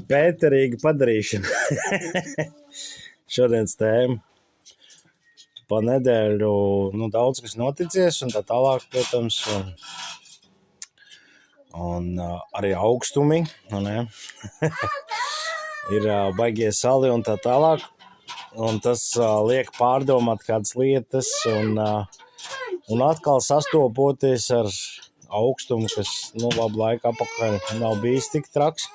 Pēterīga padarīšana. Šodienas tēma. Pa nedēļu daudz kas noticies un tā tālāk, protams, un arī augstumi, ir baigie sali un tā tālāk, un tas liek pārdomāt kādas lietas un atkal sastopoties ar augstumu, kas labu laiku apakaļ nav bijis tik traks.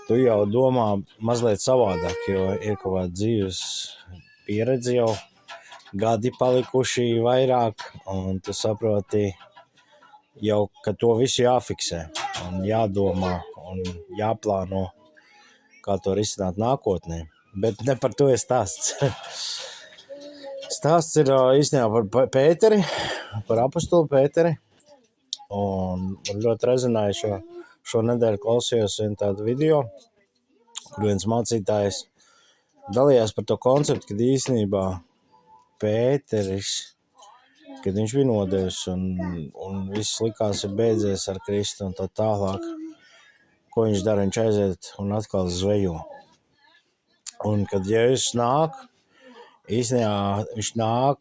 Tu jau domā mazliet savādāk, jo ir kaut kāda dzīves pieredze jau, gadi palikuši vairāk, un tu saproti jau, ka to visu jāfiksē un jādomā un jāplāno, kā to risināt nākotnē. Bet ne par to ir stāsts. Stāsts ir īstenībā par Pēteri, par apostolu Pēteri, un ļoti rezonēju šo nedēļu klausījos vienu tādu video, kur viens mācītājs dalījās par to konceptu, kad īstenībā Pēteris, kad viņš bija nodevis un viss likās ir beidzies ar Kristu un tā tālāk, ko viņš dara, viņš aiziet un atkal zvejo. Un kad Jēzus nāk, īstenībā viņš nāk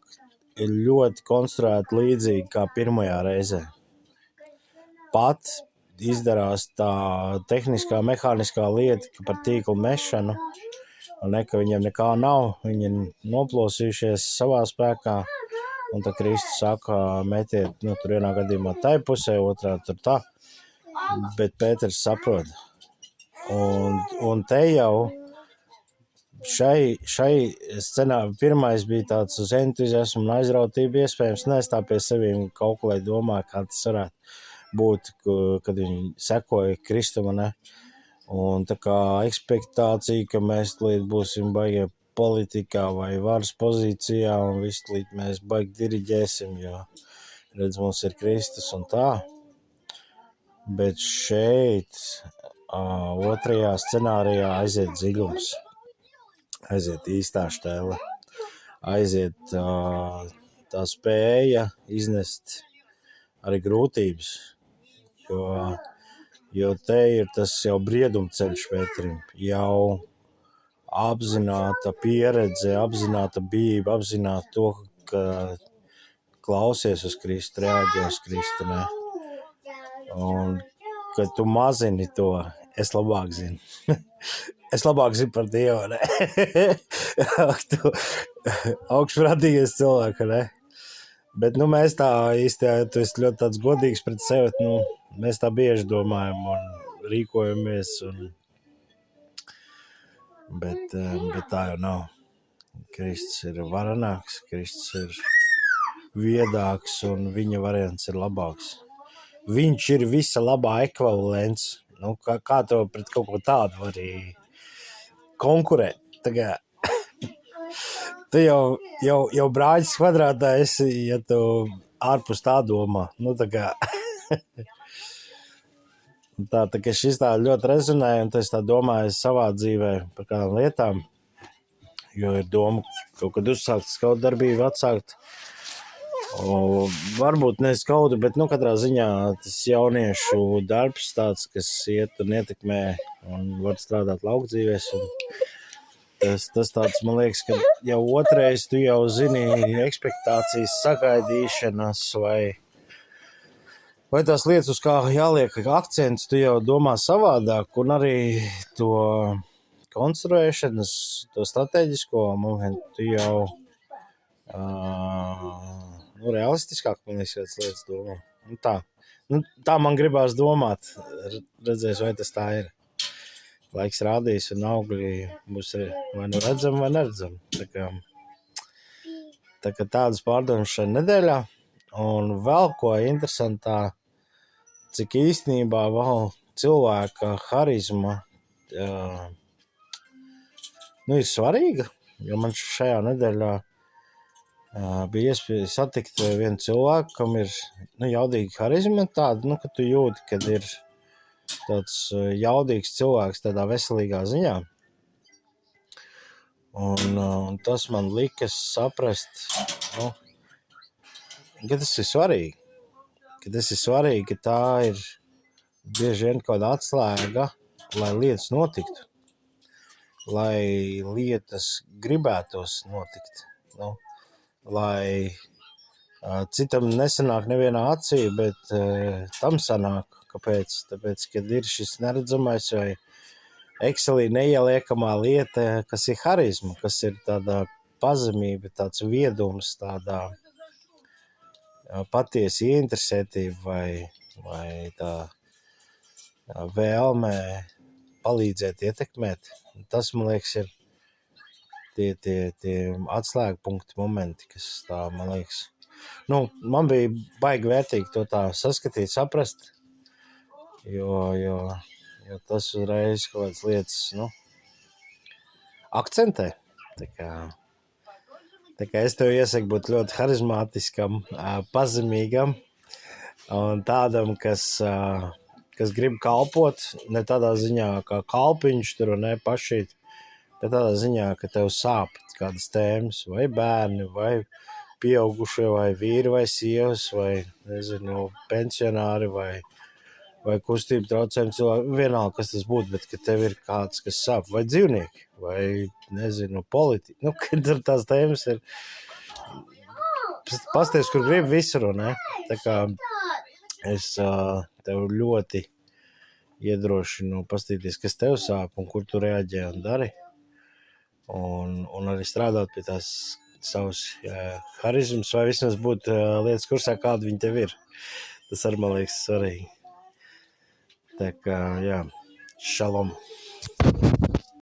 ļoti konstruēti līdzīgi kā pirmajā reizē. Pat izdarās tā tehniskā, mehāniskā lieta, ka par tīklu mešanu, un ka viņiem nekā nav, viņi ir noplosījušies savā spēkā, un tad Kristus saka, metiet, tur vienā gadījumā tai pusē, otrā tur tā, bet Pēters saprot. Un te jau šai scenā pirmais bija tāds uz entuziasmu un aizrautību iespējams nestāv pie sevīm kaut ko, lai domā, kā tas varētu būt, kad viņi sekoja Kristum, un tā kā ekspektācija, ka mēs līdz būsim baigie politikā vai varas pozīcijā, un visu līdz mēs baigi diriģēsim, jo redz, mums ir Kristus un tā. Bet šeit, otrajā scenārijā aiziet dziļums, aiziet īstā štēle, aiziet tā spēja iznest arī grūtības, jo te ir tas jau briedumceļš Pēterim, jau apzināta pieredze, apzināta bijība, apzināta to, ka klausies uz Kristu, reaģē uz Kristu, un ka tu mazini to, es labāk zinu. Es labāk zinu par Dievu, Tu augšprātīgais cilvēku, Bet, mēs tā īstenībā, tu esi ļoti tāds godīgs pret sevi, mēs tā bieži domājam un rīkojamies, bet tā jau nav. Kristus ir varenāks, Kristus ir viedāks un viņa variants ir labāks. Viņš ir visa labā ekvivalents. Kā to pret kaut ko tādu var arī konkurēt? Tagad tu jau brāļas kvadrātā esi, ja tu ārpus tā domā. Tā kā šis tā ļoti rezonēja, un es tā domāju savā dzīvē par kādām lietām, jo ir doma kaut kad uzsākt skaudu darbību, atsākt. Varbūt ne skaudu, bet katrā ziņā tas jauniešu darbs tāds, kas iet un ietekmē un var strādāt laukdzīvēs. Tas tāds, man liekas, ka jau otrais tu jau zini ekspektācijas sagaidīšanas vai tās lietas, uz kā jāliek akcents, tu jau domā savādāk, un arī to konstruēšanas, to strateģisko momentu, tu jau realistiskāk, man liekas, kādas lietas domā. Tā man gribās domāt, redzēs, vai tas tā ir. Laiks rādīs un augļi būs vai redzami vai neredzami. Tā kā tādas pārdomas šajā nedēļā. Un vēl ko interesantā, cik īstenībā vēl cilvēka harizma ir svarīga. Jo man šajā nedēļā bija iespēja satikt vienu cilvēku, kam ir jaudīga harizma tāda, ka tu jūti, kad ir tāds jaudīgs cilvēks tādā veselīgā ziņā. Un tas man likas saprast, ka tas ir svarīgi. Ka tas ir svarīgi, ka tā ir bieži vien kaut kāda atslēga lai lietas notiktu, lai lietas gribētos notikt, nu, lai citam nesanāk nevienā acī, bet tam sanāk. Kāpēc? Tāpēc, kad ir šis neredzamais vai Excelī neieliekamā lieta, kas ir harizma, kas ir tāda pazemība, tāds viedums, tāda patiesa ieinteresētība vai tā vēlme palīdzēt, ietekmēt. Tas, man liekas, ir tie atslēgpunkti momenti, kas tā, man liekas. Nu, man bija baigi vērtīgi to tā saskatīt, saprast, jo tas uzreiz kaut kādas lietas, nu, akcentē. Tā kā es tev iesaku būt ļoti harizmātiskam, pazemīgam un tādam, kas grib kalpot, ne tādā ziņā kā kalpiņš tur un ne pašīt, bet tādā ziņā, ka tev sāp kādas tēmas, vai bērni, vai pieaugušie, vai vīri, vai sievas, vai, nezinu, pensionāri, vai kustību traucējumi cilvēki, vienalga, kas tas būtu, bet ka tev ir kāds, kas sāp, vai dzīvnieki, vai, nezinu, politiķi. Nu, kad tur tās tēmas ir, pasties, kur grib visur, ne? Tā kā es tev ļoti iedrošinu pastīties, kas tev sāp un kur tu reaģē un dari. Un arī strādāt pie tās savas harizmas, vai vismaz būt lietas kursā, kāda viņa tev ir. Tas arī man liekas svarīgi. Tā kā, jā, šalom.